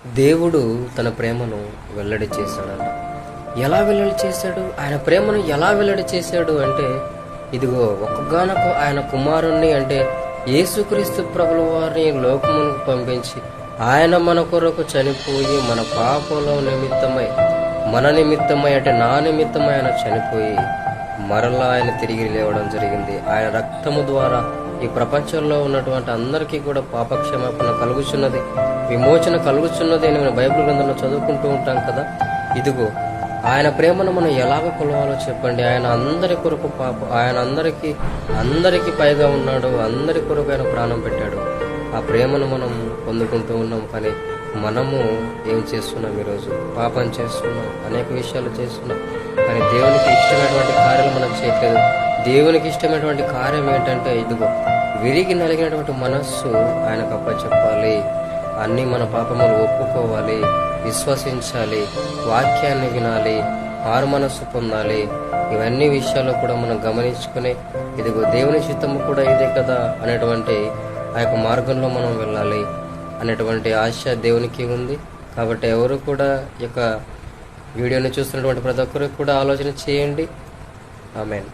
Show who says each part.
Speaker 1: దేవుడు తన ప్రేమను వెల్లడి చేశాడంట. ఎలా వెల్లడి చేశాడు? ఆయన ప్రేమను ఎలా వెల్లడి చేశాడు అంటే, ఇదిగో ఒక్కగానొక్క ఆయన కుమారుణ్ణి అంటే యేసుక్రీస్తు ప్రభుల వారిని లోకమునకు పంపించి ఆయన మన కొరకు చనిపోయి మన పాపంలో నిమిత్తమై, మన నిమిత్తమై అంటే నా నిమిత్తమై ఆయన చనిపోయి మరలా ఆయన తిరిగి లేవడం జరిగింది. ఆయన రక్తము ద్వారా ఈ ప్రపంచంలో ఉన్నటువంటి అందరికీ కూడా పాపక్షమాపణ కలుగుచున్నది, విమోచన కలుగుచున్నది అని మనం బైబిల్ గ్రంథంలో చదువుకుంటూ ఉంటాం కదా. ఇదిగో ఆయన ప్రేమను మనం ఎలాగ కొలవాలో చెప్పండి. ఆయన అందరి కొరకు ఆయన అందరికీ పైగా ఉన్నాడు, అందరి కొరకు ఆయన ప్రాణం పెట్టాడు. ఆ ప్రేమను మనం పొందుకుంటూ ఉన్నాం. కానీ మనము ఏం చేస్తున్నాం? ఈరోజు పాపం చేస్తున్నాం, అనేక విషయాలు చేస్తున్నాం. కానీ దేవునికి ఇష్టమైనటువంటి కార్యాలు మనం చేయట్లేదు. దేవునికి ఇష్టమైనటువంటి కార్యం ఏంటంటే, ఇదిగో విరిగి నలిగినటువంటి మనస్సు ఆయనకు అప్పచెప్పాలి. అన్నీ మన పాపములు ఒప్పుకోవాలి, విశ్వసించాలి, వాక్యాన్ని వినాలి, మారు మనస్సు పొందాలి. ఇవన్నీ విషయాలు కూడా మనం గమనించుకుని, ఇదిగో దేవుని చిత్తము కూడా ఇదే కదా అనేటువంటి ఆ యొక్క మార్గంలో మనం వెళ్ళాలి అనేటువంటి ఆశ దేవునికి ఉంది. కాబట్టి ఎవరు కూడా ఈ యొక్క వీడియోని చూస్తున్నటువంటి ప్రతి ఒక్కరికి కూడా ఆలోచన చేయండి. ఆమేన్.